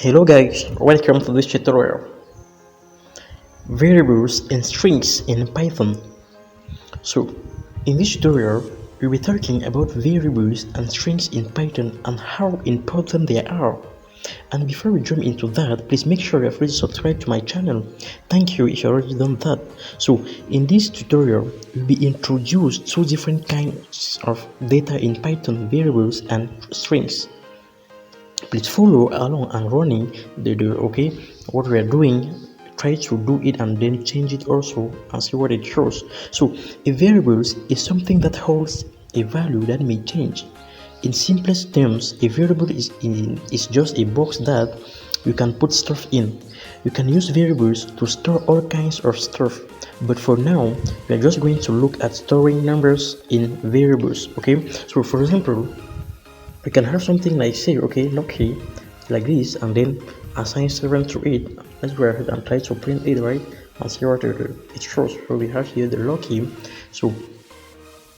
Hello guys, welcome to this tutorial. Variables and strings in Python. So, in this tutorial, we'll be talking about variables and strings in Python and how important they are. And before we jump into that, please make sure you've already subscribed to my channel. Thank you if you've already done that. So, in this tutorial, we'll be introduced two different kinds of data in Python, variables and strings. Please follow along and running okay what we are doing. Try to do it and then change it also and see what it shows. So a variable is something that holds a value that may change. In simplest terms, a variable is just a box that you can put stuff in. You can use variables to store all kinds of stuff, but for now we are just going to look at storing numbers in variables. Okay, so for example, we can have something like, say, okay, lucky, like this, and then assign 7 to it. Let's go ahead and try to print it, right, and see what it shows. So we have here the lucky. So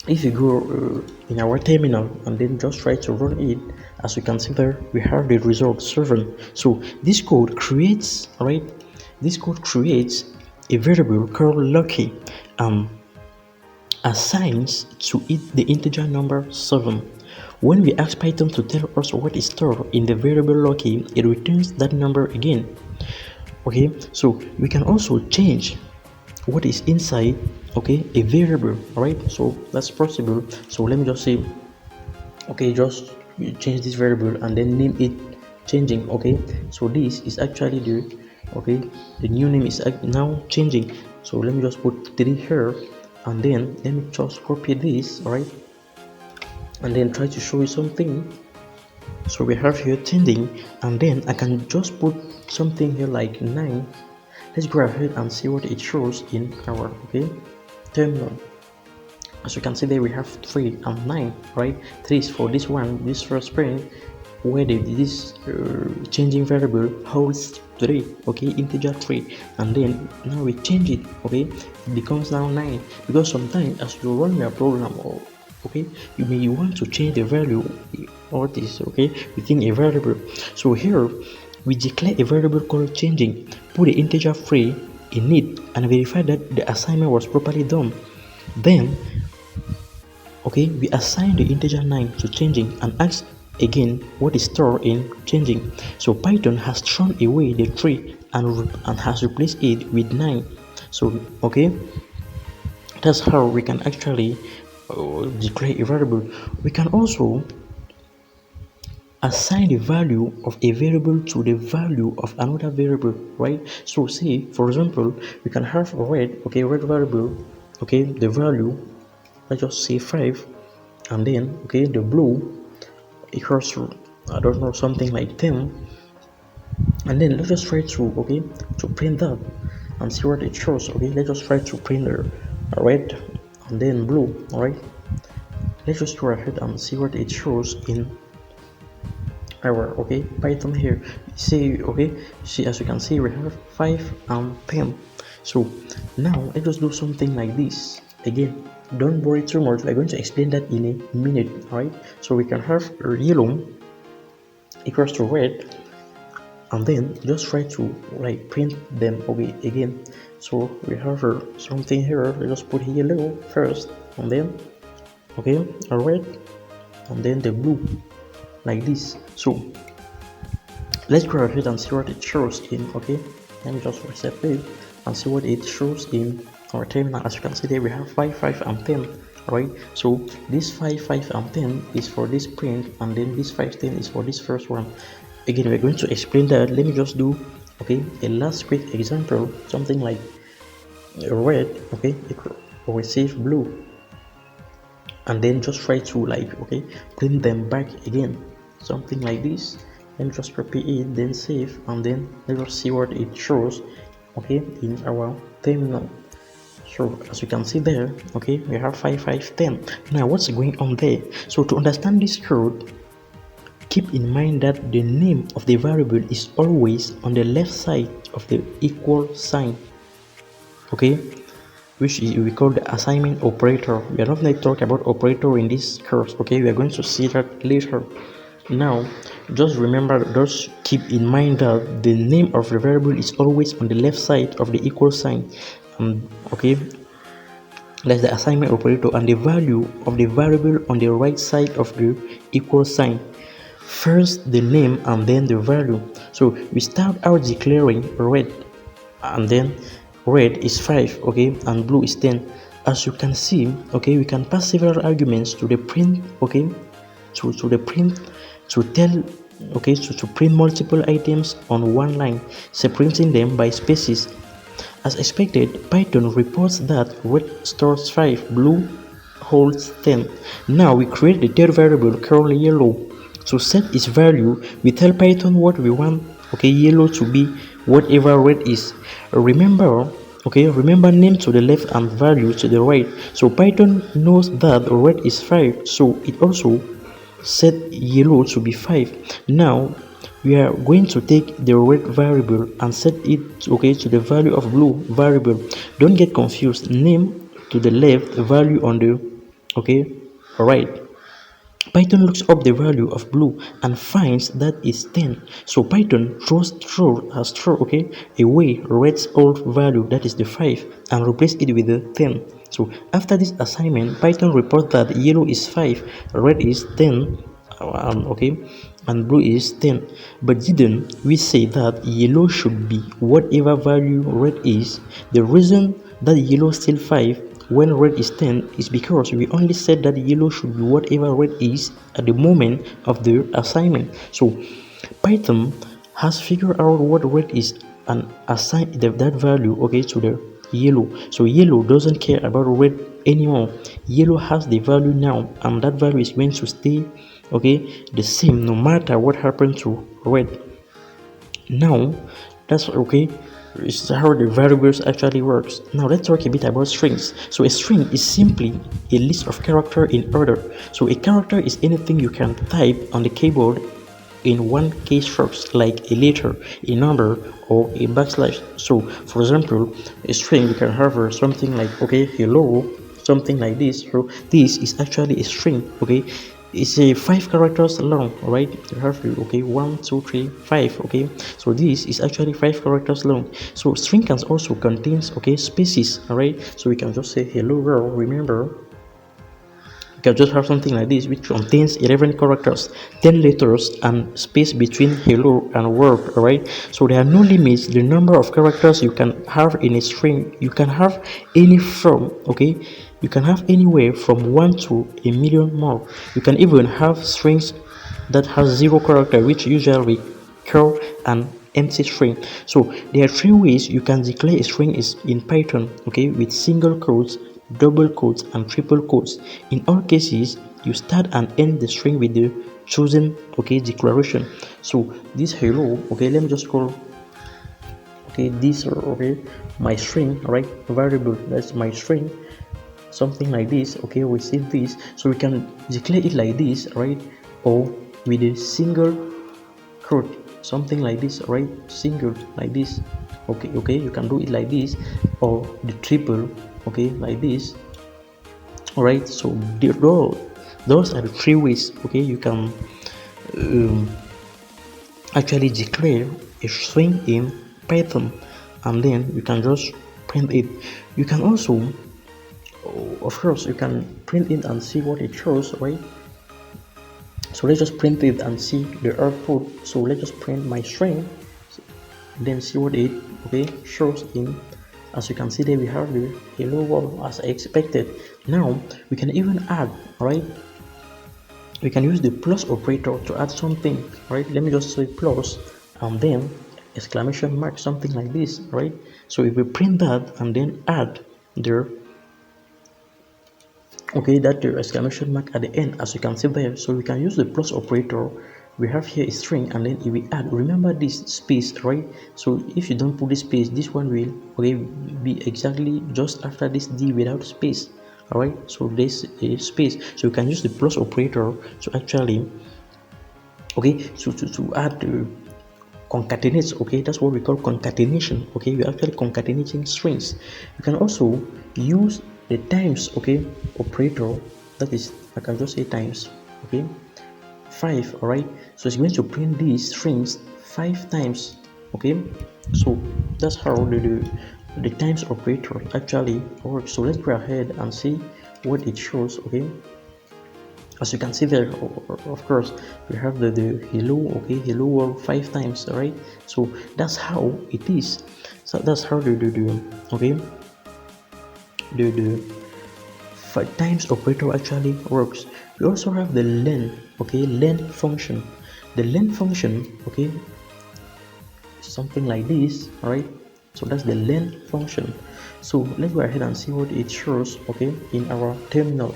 if you go in our terminal and then just try to run it, as you can see there, we have the result 7. So this code creates, right, this code creates a variable called lucky and assigns to it the integer number 7. When we ask Python to tell us what is stored in the variable lucky, it returns that number again. Okay, so we can also change what is inside, okay, a variable, right? So that's possible. So let me just say, okay, just change this variable and then name it changing. Okay, so this is actually the new name is now changing. So let me just put 3 here, and then let me just copy this, right, and then try to show you something. So we have here changing, and then I can just put something here like 9. Let's go ahead and see what it shows in our terminal. As you can see there, we have 3 and 9, right? 3 is for this one, this first print, where this changing variable holds 3, okay, integer 3, and then now we change it, okay, it becomes now 9, because sometimes as you run your program, or okay, you may want to change the value or this, okay, within a variable. So here we declare a variable called changing, put the integer 3 in it, and verify that the assignment was properly done. Then okay, we assign the integer 9 to changing and ask again what is stored in changing. So Python has thrown away the 3 and has replaced it with 9. So okay, that's how we can actually declare a variable. We can also assign the value of a variable to the value of another variable, right? So say for example, we can have red, okay, red variable, okay, the value, let's just say 5, and then okay, the blue equals to, I don't know, something like 10, and then let's just try to print that and see what it shows. Okay, let's just try to print the red and then blue. All right, let's just go ahead and see what it shows in our Python here. See, as you can see, we have 5 and 10. So now let's just do something like this. Again, don't worry too much, we're going to explain that in a minute. All right, so we can have yellow equals to red, and then just try to like print them again. So we have something here. Let's just put yellow first, and then a red, and then the blue, like this. So let's go ahead and see what it shows in. Let me just reset it and see what it shows in our terminal. As you can see there, we have 5, 5 and 10, right? So this 5, 5 and 10 is for this print, and then this 5, 10 is for this first one. Again, we're going to explain that. Let me just do a last quick example, something like red, or receive blue, and then just try to print them back again, something like this. Let me just copy it, then save, and then let us see what it shows in our terminal. So as you can see there, we have 5, 5, 10. Now what's going on there? So to understand this code, keep in mind that the name of the variable is always on the left side of the equal sign, which we call the assignment operator. We are not going to talk about operator in this course, we are going to see that later. Now just remember, just keep in mind that the name of the variable is always on the left side of the equal sign. Okay, that's the assignment operator, and the value of the variable on the right side of the equal sign. First the name and then the value. So we start out declaring red, and then red is 5, okay, and blue is 10. As you can see, okay, we can pass several arguments to the print, okay, to the print, to tell, okay, to print multiple items on one line, separating them by spaces. As expected, Python reports that red stores 5, blue holds 10. Now we create the third variable called yellow. To set its value, we tell Python what we want, okay, yellow to be whatever red is. Remember, okay, remember name to the left and value to the right. So Python knows that red is 5, so it also set yellow to be 5. Now we are going to take the red variable and set it, okay, to the value of blue variable. Don't get confused, name to the left, value on the, okay, right. Python looks up the value of blue and finds that it's 10. So Python throws okay, away red's old value, that is the 5, and replace it with the 10. So after this assignment, Python reports that yellow is 5, red is 10, okay, and blue is 10. But didn't we say that yellow should be whatever value red is? The reason that yellow is still 5 when red is 10 is because we only said that yellow should be whatever red is at the moment of the assignment. So Python has figured out what red is and assigned that value, okay, to the yellow. So yellow doesn't care about red anymore. Yellow has the value now, and that value is going to stay, okay, the same no matter what happened to red. Now that's okay. This is how the variables actually works. Now let's talk a bit about strings. So a string is simply a list of characters in order. So a character is anything you can type on the keyboard in one keystroke, like a letter, a number, or a backslash. So for example, a string, you can have something like, okay, hello, something like this. So this is actually a string, okay. It's a 5 characters long, right? You have, okay, 1 2 3 5, okay. So this is actually 5 characters long. So string can also contains, okay, spaces, all right. So we can just say hello world. Remember, you can just have something like this, which contains 11 characters, 10 letters, and space between hello and world, all right. So there are no limits the number of characters you can have in a string. You can have any from, okay, you can have anywhere from 1 to a million more. You can even have strings that has 0 character, which usually call an empty string. So there are 3 ways you can declare a string is in Python, okay, with single quotes, double quotes, and triple quotes. In all cases, you start and end the string with the chosen, okay, declaration. So this hello, okay, let me just call, okay, this, okay, my string, right, variable, that's my string, something like this, okay. We save this, so we can declare it like this, right, or with a single quote, something like this, right, single like this, okay, you can do it like this, or the triple, okay, like this, all right. So those are the 3 ways, okay, you can actually declare a string in Python, and then you can just print it. You can also, of course, you can print it and see what it shows, right? So let's just print it and see the output. So let's just print my string, then see what it, okay, shows in. As you can see there, we have the hello world as I expected. Now we can even add, right? We can use the plus operator to add something, right? Let me just say plus and then exclamation mark, something like this, right? So if we print that and then add the, okay, that the exclamation mark at the end, as you can see there. So we can use the plus operator. We have here a string, and then if we add, remember this space, right? So if you don't put this space, this one will, okay, be exactly just after this D without space, all right. So this is space, so you can use the plus operator to actually, okay, so to add the concatenates, okay, that's what we call concatenation, okay. You're actually concatenating strings. You can also use the times, okay, operator, that is, I can just say times, okay. 5, all right? So it's going to print these strings 5 times, okay? So that's how the times operator actually works. So let's go ahead and see what it shows, okay? As you can see there, of course, we have the hello, okay, hello world 5 times, all right? So that's how it is. So that's how okay, the 5 times operator actually works. We also have the len, okay, len function. The len function, okay, something like this, all right? So that's the len function. So let's go ahead and see what it shows, okay, in our terminal.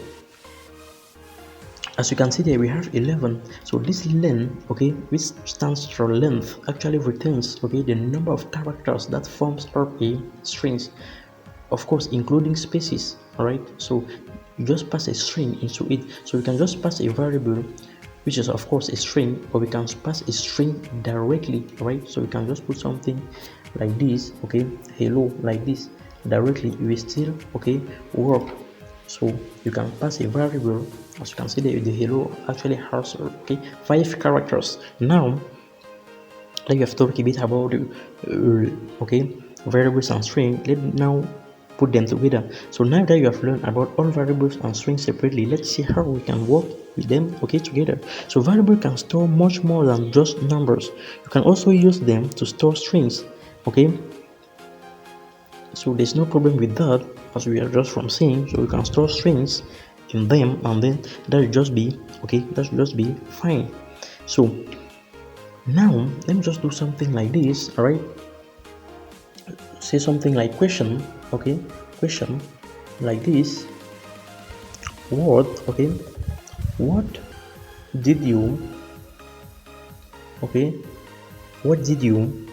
As you can see there, we have 11. So this len, okay, which stands for length, actually returns, okay, the number of characters that forms up a strings, of course including spaces, all right? So you just pass a string into it. So you can just pass a variable, which is of course a string, or we can pass a string directly, right? So you can just put something like this, okay, hello, like this directly, it will still, okay, work. So you can pass a variable. As you can see, the hello actually has, okay, 5 characters. Now that you have talked a bit about okay, variables and string, let's now put them together. So now that you have learned about all variables and strings separately, let's see how we can work with them, okay, together. So variable can store much more than just numbers. You can also use them to store strings, okay? So there's no problem with that, as we are just from saying. So you can store strings in them, and then that will just be okay, that will just be fine. So now let me just do something like this, all right? Say something like question, okay, question like this. What, okay, what did you, okay, what did you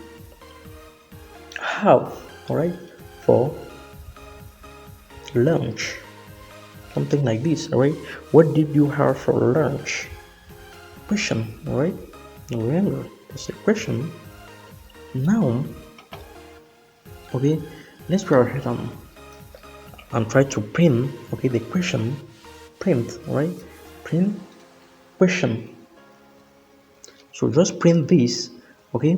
have, all right, for lunch? Something like this, all right? What did you have for lunch? Question, all right? Remember, it's a question. Now, okay, let's go ahead and try to print, okay, the question. Print, all right? Print question. So just print this, okay?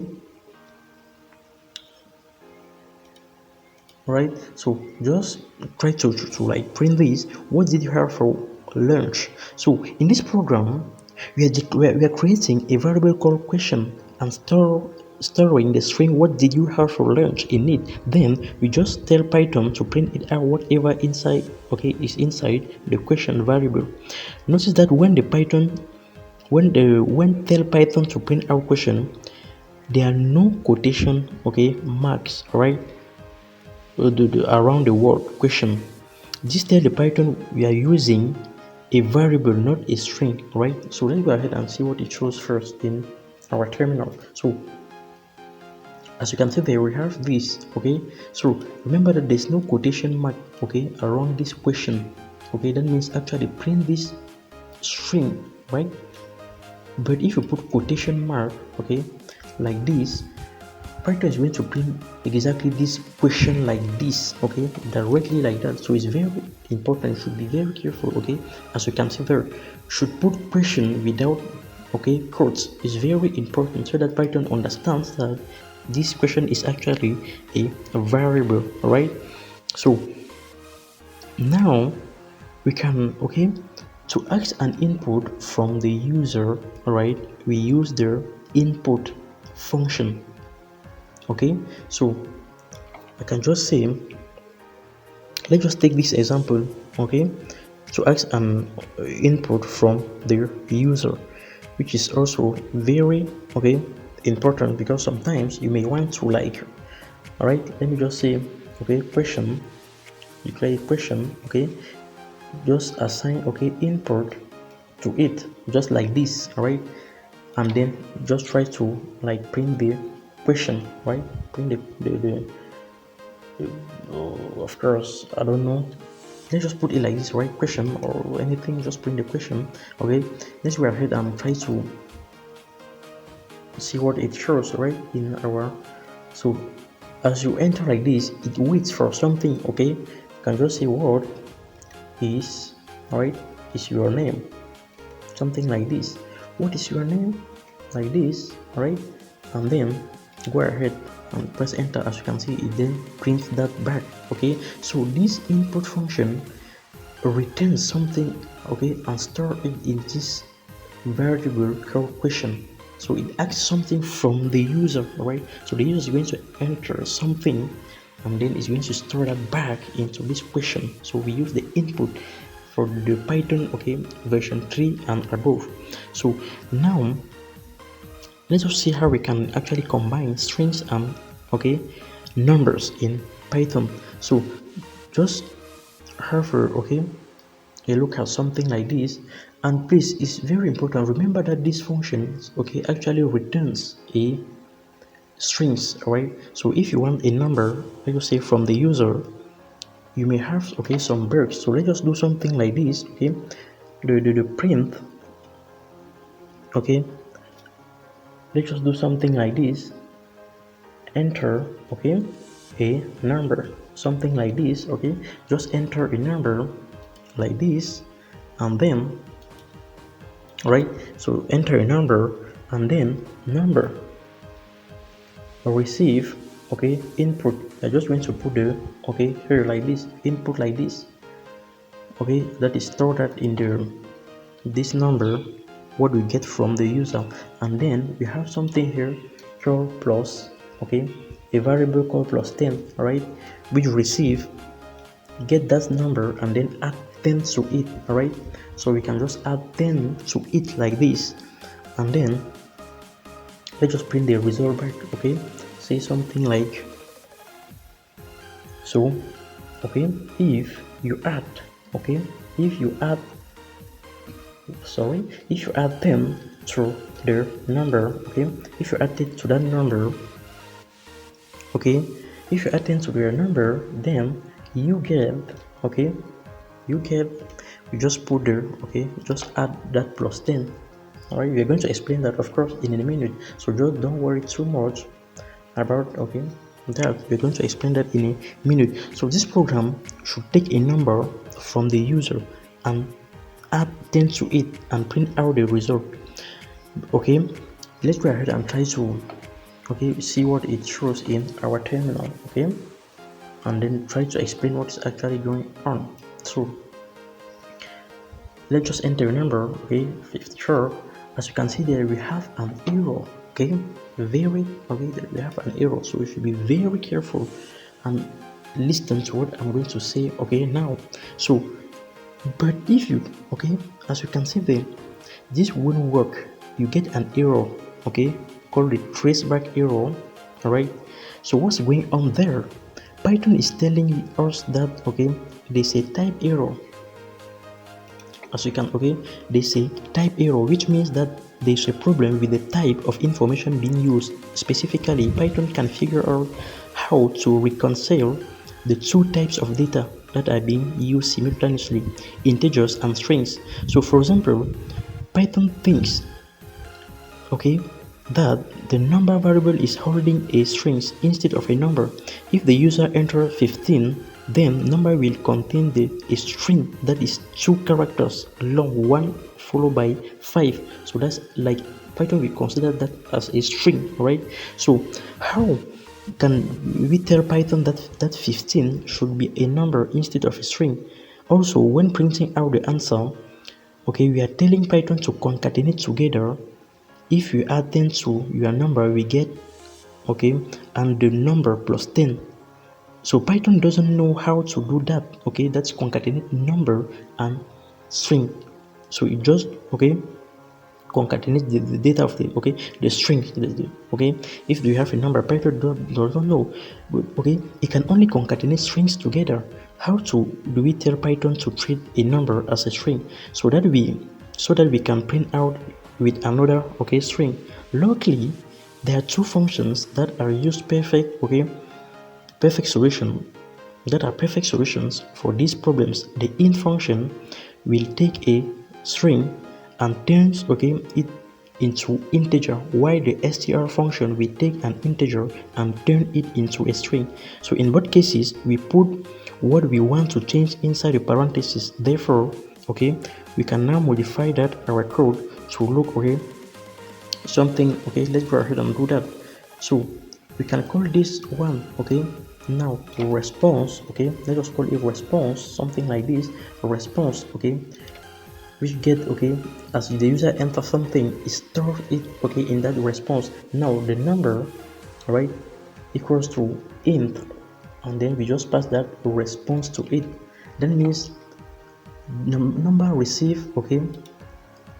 Right, so just try to like print this. What did you have for lunch? So in this program, we are creating a variable called question and storing the string what did you have for lunch in it. Then we just tell Python to print it out whatever inside, okay, is inside the question variable. Notice that when tell Python to print out question, there are no quotation, okay, marks, right, around the word question. This tell the Python we are using a variable, not a string, right? So let's go ahead and see what it shows first in our terminal. So as you can see there, we have this, okay? So remember that there's no quotation mark, okay, around this question, okay? That means actually print this string, right? But if you put quotation mark, okay, like this, Python is going to print exactly this question like this, okay, directly like that. So it's very important. You should be very careful, okay? As you can see there, should put question without, okay, quotes. It's very important so that Python understands that this question is actually a variable, right? So now we can, okay, to ask an input from the user, right, we use the input function. Okay, so I can just say, let's just take this example, okay, to ask an input from the user, which is also very, okay, important, because sometimes you may want to like, all right, let me just say, okay, question, declare a question, okay, just assign, okay, input to it, just like this, all right, and then just try to like print the question, right, print the of course, I don't know, let's just put it like this, right, question or anything, just print the question, okay. Let's go ahead and try to see what it shows, right, in our, so as you enter like this, it waits for something, okay. You can just say what is, all right, is your name, something like this. what is your name, like this, right? And then go ahead and press enter. As you can see, it then prints that back. Okay, so this input function returns something, okay, and store it in this variable called question. So it asks something from the user, right? So the user is going to enter something and then it's going to store that back into this question. So we use the input for the Python, okay, version 3 and above. So now let's just see how we can actually combine strings and, okay, numbers in Python. So just have a, okay, a look at something like this, and please, it's very important, remember that this function, okay, actually returns a strings, right? So if you want a number, let's say from the user, you may have, okay, some breaks. So let's just do something like this, okay, the print, okay, let's just do something like this, enter, okay, a number, something like this, okay, just enter a number like this, and then, right, so enter a number and then number, receive, okay, input. I just going to put the, okay, here like this, input like this, okay, that is stored that in the this number, what we get from the user. And then we have something here called plus, okay, a variable called plus 10, right, which receive, get that number and then add 10 to it, right? So we can just add 10 to it like this, and then let's just print the result back, okay, say something like, so, okay, if you add, okay, if you add, sorry, if you add 10 to the number, okay, if you add it to that number, okay, if you add 10 to their number, then you get, okay, you just put there, okay, just add that plus 10. All right, we're going to explain that, of course, in a minute, so just don't worry too much about, okay, that we're going to explain that in a minute. So this program should take a number from the user and add 10 to it and print out the result. Okay, let's go ahead and try to, okay, see what it shows in our terminal, okay, and then try to explain what is actually going on. So let's just enter a number, okay, 54. As you can see there, we have an error, okay, very, okay, we have an error, so we should be very careful and listen to what I'm going to say, okay, now. So but if you, okay, as you can see there, this won't work, you get an error, okay, called the traceback error. All right, so what's going on there? Python is telling us that, okay, there's a type error. As you can, okay, they say type error, which means that there's a problem with the type of information being used. Specifically, Python can figure out how to reconcile the two types of data that are being used simultaneously, integers and strings. So for example, Python thinks, okay, that the number variable is holding a string instead of a number. If the user enters 15, then number will contain a string that is 2 characters long, 1 followed by 5. So that's like Python will consider that as a string, right? So how can we tell Python that 15 should be a number instead of a string? Also, when printing out the answer, okay, we are telling Python to concatenate together. If you add 10 to your number, we get, okay, and the number plus 10. So Python doesn't know how to do that, okay, that's concatenate number and string. So it just, okay, concatenate the data of the, okay, the string, okay. If you have a number, Python doesn't know, but, okay, it can only concatenate strings together. How do we tell Python to treat a number as a string so that we can print out with another, okay, string? Luckily, there are two functions that are used perfect solutions for these problems. The int function will take a string and turns, okay, it into integer, while the str function will take an integer and turn it into a string. So in both cases, we put what we want to change inside the parentheses. Therefore, okay, we can now modify that our code to look, okay, something, okay, let's go ahead and do that. So we can call this one, okay, now response, okay, let us call it response, something like this, response, okay, which get, okay, as the user enters something, it stores it, okay, in that response. Now the number, right, equals to int, and then we just pass that response to it. That means the number received, okay,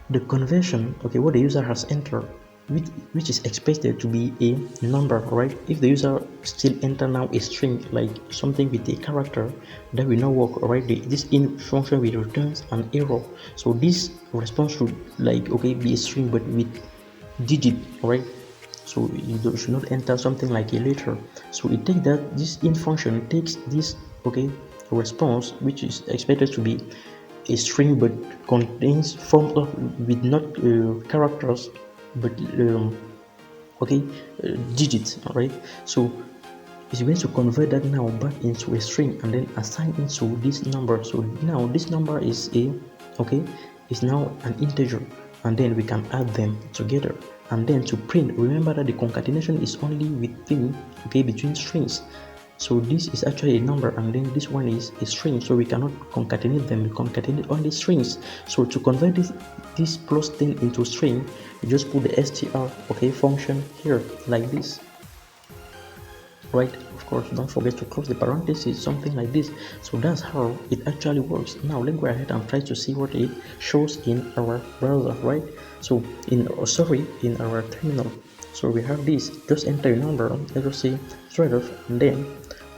the conversion, okay, what the user has entered, which is expected to be a number, right? If the user still enter now a string, like something with a character, that will not work, right? This in function will returns an error. So this response should, like, okay, be a string but with digit, right? So you should not enter something like a letter. So it takes that this in function takes this, okay, response, which is expected to be a string but contains form of with not characters but okay, digits, right? So it's going to convert that now back into a string and then assign into this number. So now this number is a, okay, is now an integer, and then we can add them together. And then to print, remember that the concatenation is only within, okay, between strings. So this is actually a number, and then this one is a string, so we cannot concatenate them. We concatenate only strings. So to convert this plus 10 into string, you just put the str, okay, function here like this, right? Of course, don't forget to close the parentheses, something like this. So that's how it actually works. Now let's go ahead and try to see what it shows in our browser, right? So in our terminal. So we have this, just enter a number, let us say 12, and then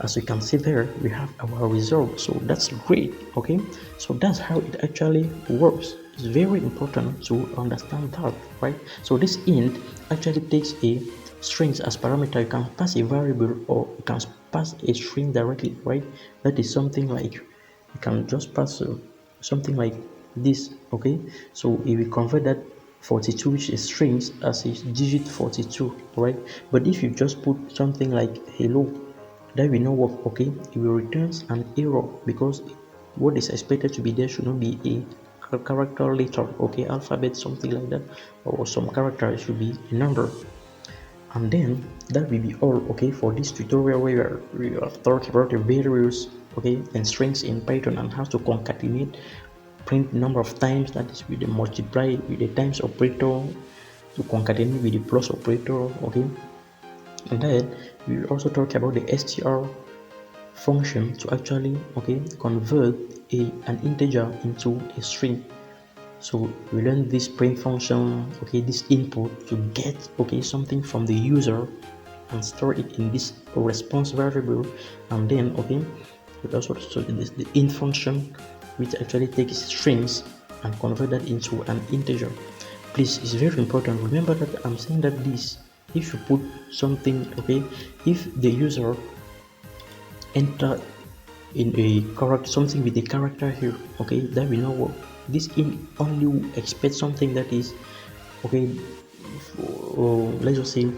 as you can see there, we have our result. So that's great, okay? So that's how it actually works. It's very important to understand that, right? So this int actually takes a strings as parameter. You can pass a variable or you can pass a string directly, right? That is something like, you can just pass something like this, okay? So if we convert that 42, which is strings, as a digit 42, right? But if you just put something like hello, that will not work, okay? It will return an error because what is expected to be there should not be a character letter, okay, alphabet, something like that, or some character. It should be a number. And then that will be all, okay, for this tutorial where we are talking about the variables, okay, and strings in Python and how to concatenate, print number of times, that is with the multiply with the times operator, to concatenate with the plus operator, okay. And then we will also talk about the str function to actually, okay, convert an integer into a string. So we learn this print function, okay, this input to get, okay, something from the user and store it in this response variable. And then, okay, we also so this the int function, which actually takes strings and convert that into an integer. Please, it's very important, remember that I'm saying that this, if you put something, okay, if the user enter in a correct something with a character here, okay, that will not work. This in only expect something that is, okay, let's just say,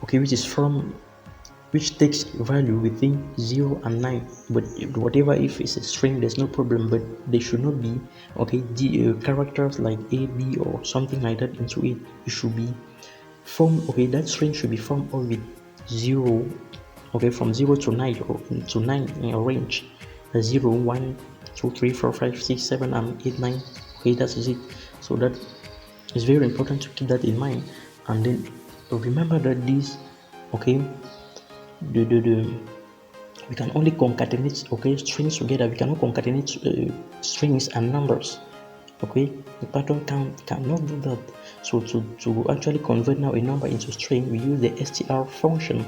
okay, which takes value within 0 and 9. But whatever, if it's a string, there's no problem, but they should not be, okay, the characters like a, b, or something like that into it. It should be formed, okay, that string should be formed all with 0, okay, from 0 to 9, or to 9 in a range, 0, 1, 2, 3, 4, 5, 6, 7, and 8, 9, okay, that is it. So that is very important to keep that in mind. And then remember that this, okay, we can only concatenate, okay, strings together. We cannot concatenate strings and numbers, okay. The Python cannot do that. So to actually convert now a number into string, we use the str function,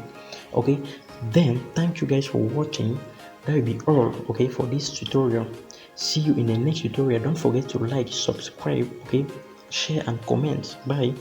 okay. Then thank you guys for watching. That will be all, okay, for this tutorial. See you in the next tutorial. Don't forget to like, subscribe, okay, share and comment. Bye.